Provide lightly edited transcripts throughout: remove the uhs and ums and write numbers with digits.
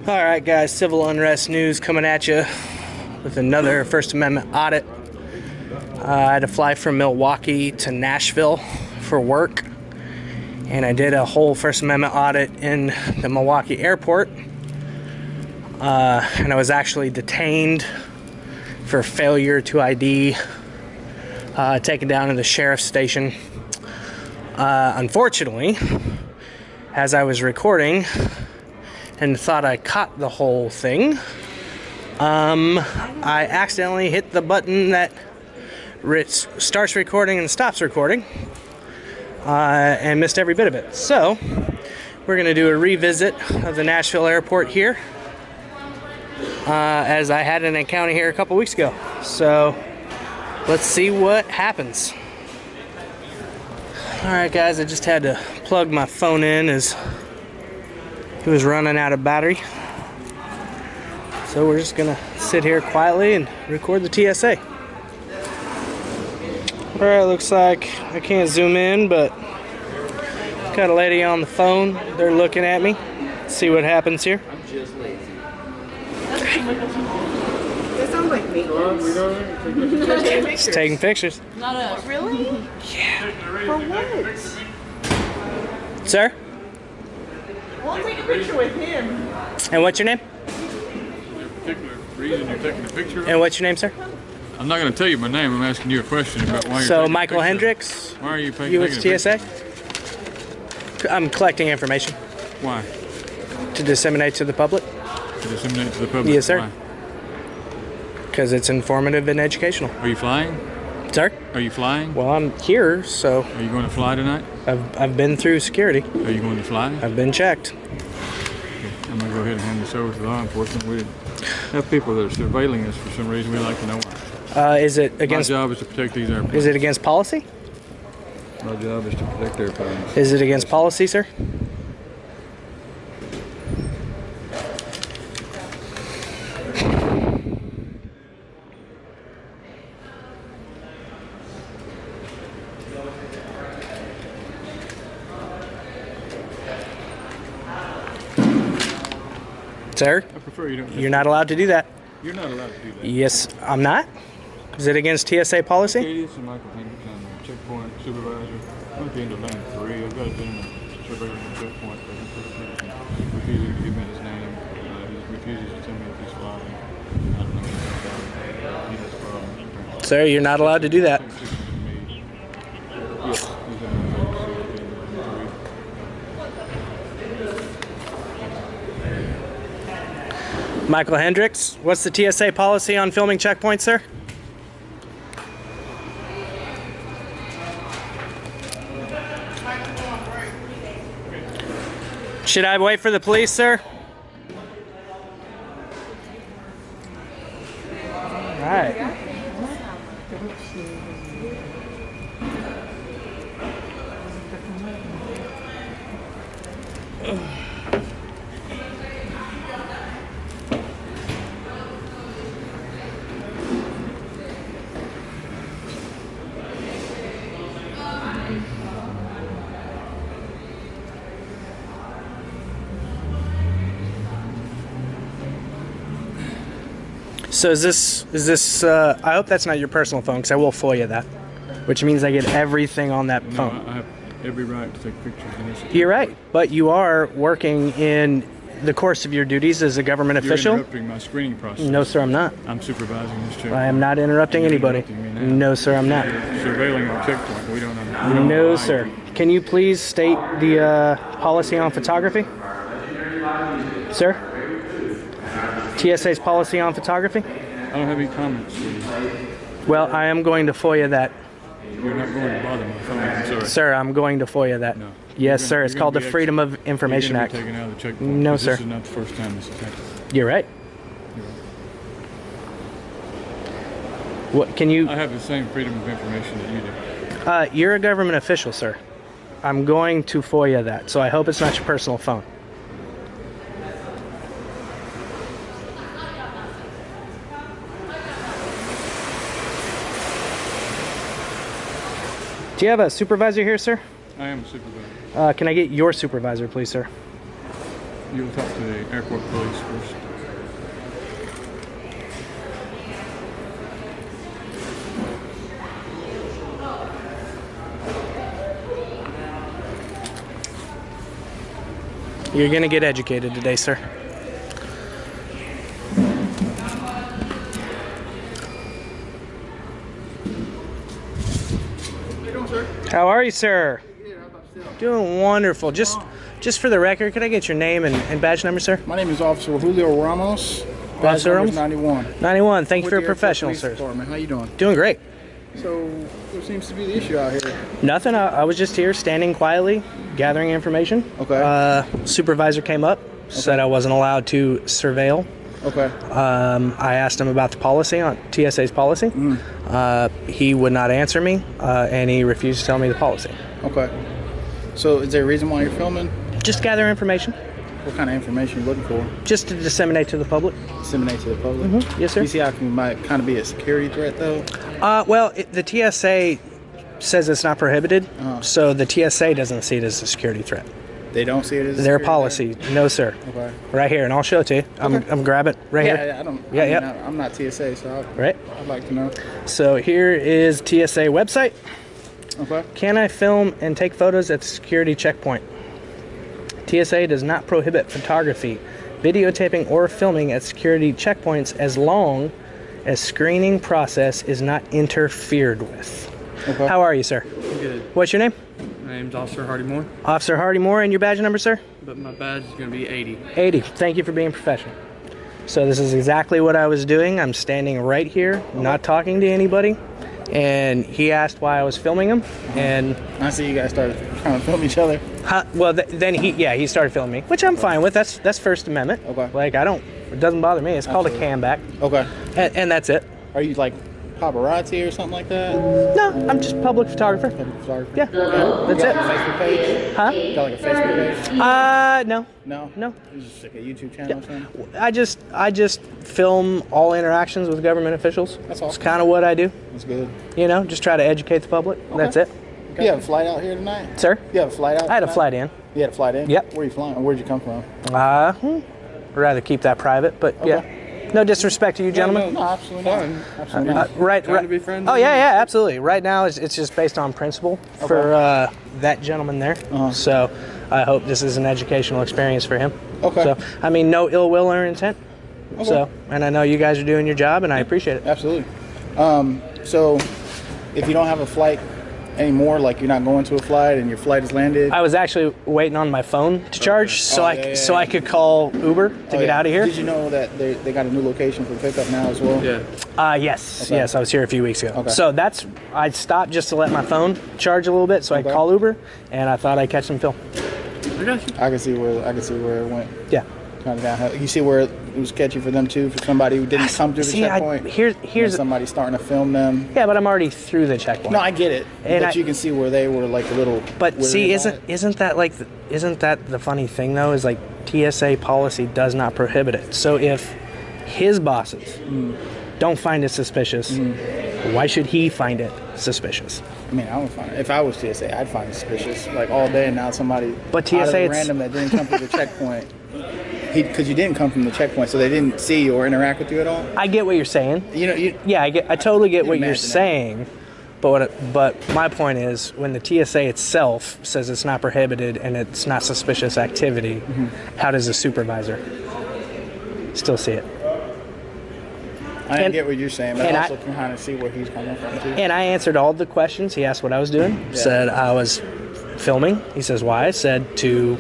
Alright guys, civil unrest news coming at you with another First Amendment audit. I had to fly from Milwaukee to Nashville for work, and I did a whole First Amendment audit in the Milwaukee airport, and I was actually detained for failure to ID, taken down to the sheriff's station. Unfortunately, as I was recording and thought I caught the whole thing, I accidentally hit the button that starts recording and stops recording, and missed every bit of it. So we're going to do a revisit of the Nashville airport here, as I had an encounter here a couple weeks ago. So let's see what happens. Alright guys, I just had to plug my phone in as it was running out of battery. So we're just gonna sit here quietly and record the TSA. Alright, looks like I can't zoom in, but got a lady on the phone. They're looking at me. Let's see what happens here. I'm just lazy. That sounds like me. Just taking pictures. Not us. Really? Yeah. For what? Sir? We'll take a picture with him. And what's your name? Particular reason you're taking a picture of? And what's your name, sir? I'm not going to tell you my name. I'm asking you a question about why you're So taking Michael a picture. Hendrix. Why are you taking You a with picture? TSA? I'm collecting information Why? to disseminate to the public. To disseminate to the public? Yes, sir. Why? Because it's informative and educational. Are you flying? Sir? Are you flying? Well, I'm here, so Are you going to fly tonight? I've been through security. Are you going to fly? I've been checked. I'm going to go ahead and hand this over to law enforcement. We have people that are surveilling us for some reason. We'd like to know why. Is it against? My job is to protect these airplanes. Is it against policy? My job is to protect airplanes. Is it against policy, sir? Sir, I prefer you don't. you're not allowed to do that. You're not allowed to do that. Yes, I'm not. Is it against TSA policy? Estes and Michael Hendrix, I'm checkpoint supervisor. I'm at the end of lane 3. I've got a gentleman surveilling the checkpoint, but he's refusing to give me his name. He refuses to tell me if he's flying. I don't know anything about it. He has problems. Sir, you're not allowed to do that. Take pictures of me. Yes, he's at lane 3. Michael Hendrix, what's the TSA policy on filming checkpoints, sir? Should I wait for the police, sir? All right. So is this, I hope that's not your personal phone, because I will FOIA that, which means I get everything on that No, phone. I have every right to take pictures in this. You're right, but you are working in the course of your duties as a government You're official. interrupting my screening process. No, sir, I'm not. I'm supervising this checkpoint. I am not interrupting You're anybody. interrupting me now. No, sir, I'm not. Surveilling our checkpoint. We don't know. No, sir. Can you please state the policy on photography? Sir? TSA's policy on photography? I don't have any comments for you. Well, I am going to FOIA that. You're not going to bother my phone. I'm sorry. Sir, I'm going to FOIA that. No. Yes, You're sir. gonna- It's you're called the gonna be Freedom of Information You're Act. gonna be taken out of the checkpoint. No, 'cause sir. This is not the first time this has happened. You're right. You're right. What can you? I have the same freedom of information that you do. You're a government official, sir. I'm going to FOIA that, so I hope it's not your personal phone. Do you have a supervisor here, sir? I am a supervisor. Can I get your supervisor, please, sir? You'll talk to the airport police first. You're gonna get educated today, sir. How are you, sir? Doing wonderful. Just for the record, could I get your name and badge number, sir? My name is Officer Julio Ramos. Badge number is 91. 91. Thank you for With your the professional, Airport sir. Police Department. How you doing? Doing great. So, what seems to be the issue out here? Nothing. I was just here standing quietly, gathering information. Okay. Supervisor came up, said I wasn't allowed to surveil. Okay. I asked him about the policy, on TSA's policy. He would not answer me, and he refused to tell me the policy. Okay. So, is there a reason why you're filming? Just gather information, What kind of information are you looking for? just to disseminate to the public. Disseminate to the public? Yes, sir. You see how it might kind of be a security threat, though? Well, the TSA says it's not prohibited, so the TSA doesn't see it as a security threat. They don't see it as a Their security policy, no, sir. threat? Okay. Right here, and I'll show it to you. I'm grab it right Yeah, here. yeah, I don't. Yeah, I mean, yeah. I'm not TSA, so Right. I'd like to know. So here is TSA website. Okay. Can I film and take photos at the security checkpoint? TSA does not prohibit photography, videotaping, or filming at security checkpoints as long as screening process is not interfered with. Okay. How are you, sir? Good. What's your name? My name's Officer Hardy Moore, Officer Hardy Moore, and your badge number, sir? but my badge is going to be 80. 80. Thank you for being professional. So this is exactly what I was doing. I'm standing right here, not talking to anybody. And he asked why I was filming him, and I see you guys started trying to film each other. well, then he started filming me, which I'm fine with. That's First Amendment. Okay. Like it doesn't bother me. It's called a cam back, Okay. and that's it. Are you like paparazzi or something like that? No, I'm just a public photographer. Public photographer? Yeah, that's You got it. a Facebook page? Huh? You got like a Facebook page? No. No? It's just like a YouTube channel or something? I just film all interactions with government officials. That's all. It's kind of what I do. That's good. You know, just try to educate the public. That's it, You have a flight out here tonight? sir. You have a flight out I had a tonight? flight in. You had a flight in? Yep. Where you flying? Where'd you come from? I'd rather keep that private, but yeah. No disrespect to you, gentlemen. No, absolutely not. Fun. Absolutely not. Right. Trying to be friends Oh with yeah, absolutely. Right now, it's just based on principle for that gentleman there. So I hope this is an educational experience for him. Okay. So I mean, no ill will or intent. So, and I know you guys are doing your job, and I appreciate it. Absolutely. So, if you don't have a flight anymore, like you're not going to a flight and your flight has landed. I was actually waiting on my phone to charge, so I could call Uber to get out of here. Did you know that they got a new location for pickup now as well? Yeah. Yes, yes, I was here a few weeks ago. Okay. So I stopped just to let my phone charge a little bit, so I could call Uber, and I thought I'd catch some film. I got you. I can see where it went. Yeah. Kind of downhill. You see where it was sketchy for them too, for somebody who didn't come through the checkpoint. Here's somebody starting to film them. Yeah, but I'm already through the checkpoint. No, I get it, And but you can see where they were like a little. But see, worried about isn't that the funny thing though? Is like TSA policy does not prohibit it. So if his bosses don't find it suspicious, why should he find it suspicious? I mean, I would find it. If I was TSA, I'd find it suspicious. Like all day, and now somebody. But out of TSA, the it's- random that didn't come through the checkpoint. Because you didn't come from the checkpoint, so they didn't see you or interact with you at all. I get what you're saying. You know, Yeah, I totally get what you're imagine that. saying. But my point is, when the TSA itself says it's not prohibited and it's not suspicious activity, how does a supervisor still see it? I get what you're saying, but and I also can kind of see where he's coming from too. And I answered all the questions. He asked what I was doing. Said I was filming. He says why. I said to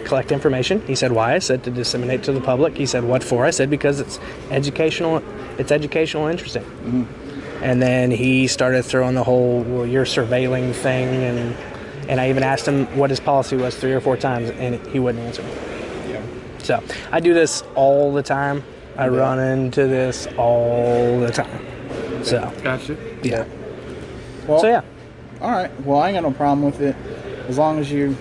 collect information. He said why. I said to disseminate to the public. He said what for. I said because it's educational. It's educational and interesting. And then he started throwing the whole well, you're surveilling thing, and I even asked him what his policy was 3 or 4 times, and he wouldn't answer me. Yeah. So I do this all the time. I run into this all the time. So Gotcha. yeah. Well, So yeah. all right. Well, I ain't got no problem with it, as long as you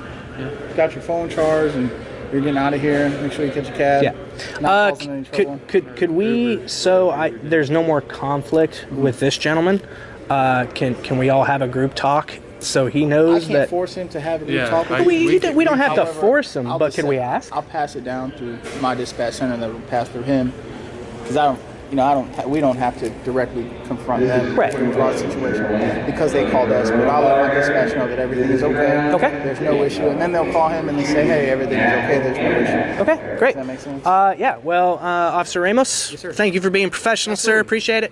got your phone charged and you're getting out of here. Make sure you catch a cab. Yeah. Not causing any trouble. Could we? So there's no more conflict with this gentleman. Can we all have a group talk so he I knows can't that. force him to have a group Yeah, talk with I- you. We don't have to However, force him, I'll but just can we say- ask? I'll pass it down through my dispatch center that will pass through him, because we don't have to directly confront them Right. with our situation because they called us. But I'll let my dispatch know that everything is okay. Okay. There's no issue, and then they'll call him and they say, hey, everything is okay. There's no issue. Okay, great. Does that make sense? Yeah, well, Officer Ramos, Yes, sir. thank you for being professional, sir. Appreciate it.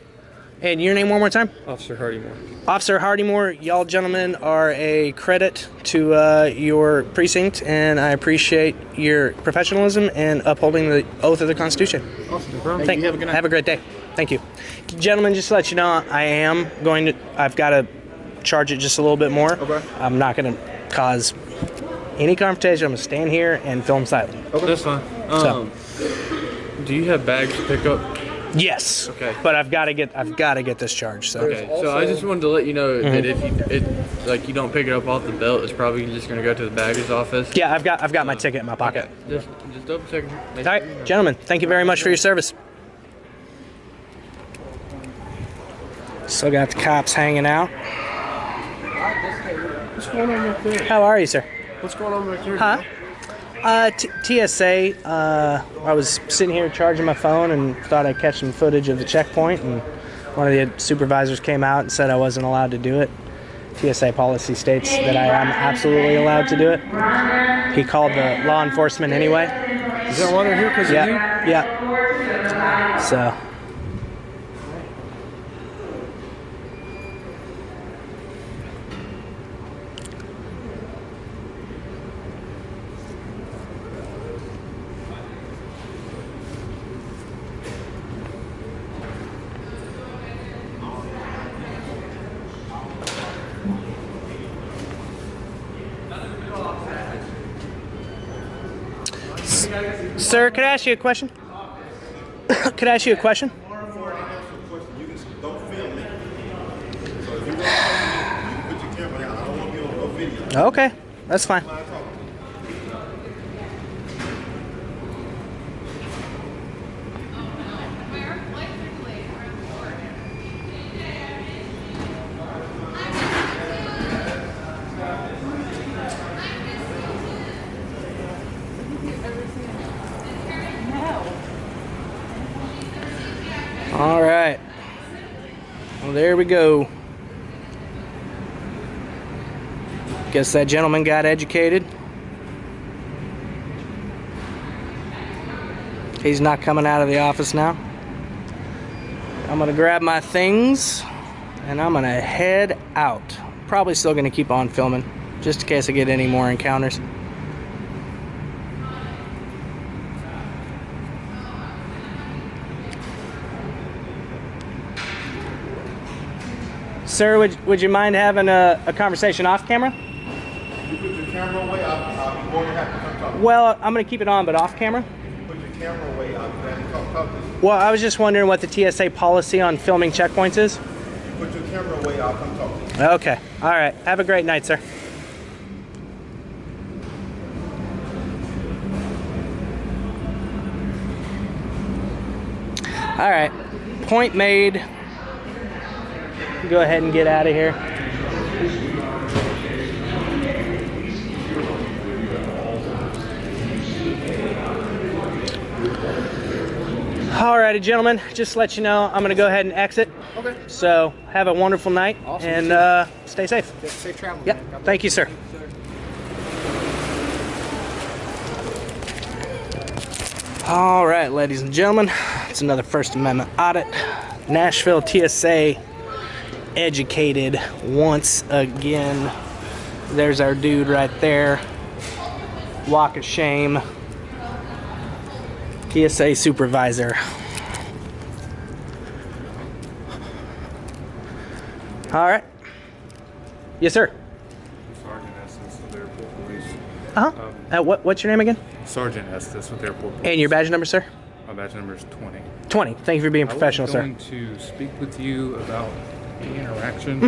And your name one more time? Officer Hardymore. Officer Hardymore, y'all gentlemen are a credit to your precinct, and I appreciate your professionalism and upholding the oath of the Constitution. Awesome. Thank you. Have a good night. Have a great day. Thank you. Gentlemen, just to let you know, I've got to charge it just a little bit more. Okay. I'm not going to cause any confrontation. I'm going to stand here and film silent. Okay. That's fine. Do you have bags to pick up? Yes. Okay. But I've got to get this charged. So. Okay. So I just wanted to let you know that if you don't pick it up off the belt, it's probably just gonna go to the baggage office. Yeah, I've got my ticket in my pocket. Okay. Just double checking. All right, gentlemen, thank you very much for your service. Still got the cops hanging out. What's going on back there? How are you, sir? What's going on back there? Huh? TSA. I was sitting here charging my phone and thought I'd catch some footage of the checkpoint, and one of the supervisors came out and said I wasn't allowed to do it. TSA policy states that I am absolutely allowed to do it. He called the law enforcement anyway. Is that why they're here? Because of you? Yeah. So. Sir, could I ask you a question? Could I ask you a question? Okay, that's fine. All right. Well, there we go. Guess that gentleman got educated. He's not coming out of the office now. I'm gonna grab my things and I'm gonna head out. Probably still gonna keep on filming just in case I get any more encounters. Sir, would you mind having a conversation off camera? You put your camera away, I'll be more than happy to come talk. Well, I'm going to keep it on, but off camera. Put your camera away, I'll be glad to talk to you. Well, I was just wondering what the TSA policy on filming checkpoints is. Put your camera away, I'll come talk to you. Okay. All right. Have a great night, sir. All right. Point made. Go ahead and get out of here. Alrighty, gentlemen, just to let you know, I'm going to go ahead and exit. Okay. So, have a wonderful night, Awesome. and stay safe. Safe travel. Yep, man. God thank you, sir. All right, ladies and gentlemen, it's another First Amendment audit. Nashville TSA educated once again. There's our dude right there. Walk of shame. TSA supervisor. All right. Yes, sir. Sergeant Estes with Airport Police. What's your name again? Sergeant Estes with Airport Police. And your badge number, sir? My badge number is 20. 20. Thank you for being professional, I sir. was going to speak with you about the interaction,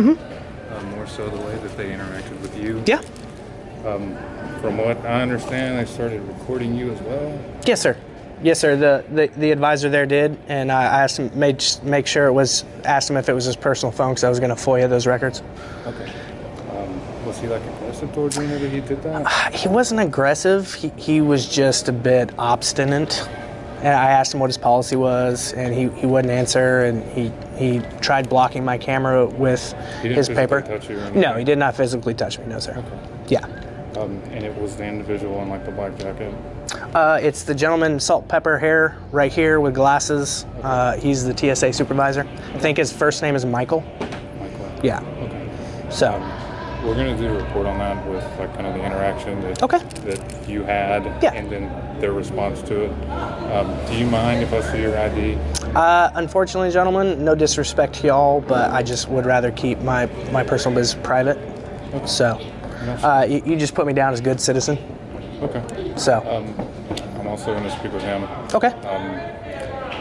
more so the way that they interacted with you. Yeah. From what I understand, they started recording you as well. Yes, sir. Yes, sir. The advisor there did, and I asked him, make sure it was, asked him if it was his personal phone because I was going to FOIA those records. Okay. Was he like aggressive towards you whenever he did that? He wasn't aggressive. He was just a bit obstinate. And I asked him what his policy was, and he wouldn't answer. And he tried blocking my camera with He didn't his physically paper. touch you or anything? No, he did not physically touch me. No, sir. Okay. Yeah. And it was the individual in like the black jacket. It's the gentleman, salt pepper hair, right here with glasses. He's the TSA supervisor. I think his first name is Michael. Michael. Yeah. Okay. So. We're gonna do a report on that with like kind of the interaction that you had, Yeah. and then their response to it. Do you mind if I see your ID? Unfortunately, gentlemen, no disrespect to y'all, but I just would rather keep my personal business private. Okay. So, you just put me down as a good citizen. Okay. So. I'm also going to speak with him. Okay.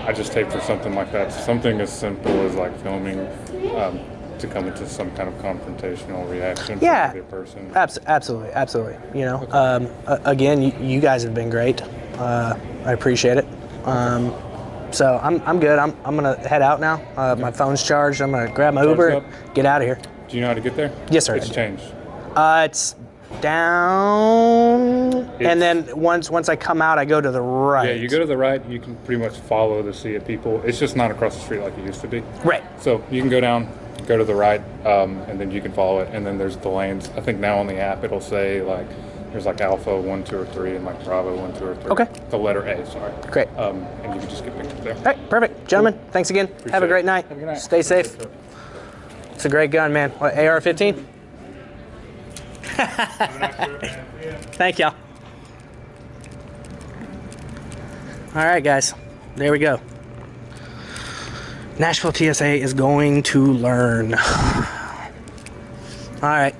I just taped for something like that. Something as simple as like filming to come into some kind of confrontational reaction from the other person. Absolutely. You know, again, you guys have been great. I appreciate it. So I'm good. I'm gonna head out now. My phone's charged. I'm gonna grab my Uber and get out of here. Do you know how to get there? Yes, sir. It's changed. It's down, and then once I come out, I go to the right. Yeah, you go to the right. You can pretty much follow the sea of people. It's just not across the street like it used to be. Right. So you can go down, go to the right, and then you can follow it. And then there's the lanes. I think now on the app it'll say like there's like Alpha 1, 2, or 3, and like Bravo 1, 2, or 3. Okay. The letter A. Sorry. Great. And you can just get picked up there. All right, perfect, gentlemen. Thanks again. Have a great night. Have a good night. Stay safe. It's a great gun, man. What, AR-15? Thank y'all. All right, guys. There we go. Nashville TSA is going to learn. All right.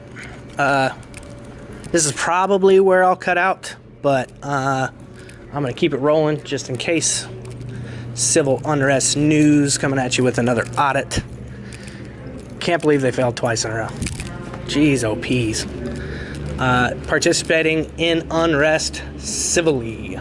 This is probably where I'll cut out, but I'm going to keep it rolling just in case. Civil unrest news coming at you with another audit. Can't believe they failed twice in a row. Jeez, oh peas. Participating in unrest civilly.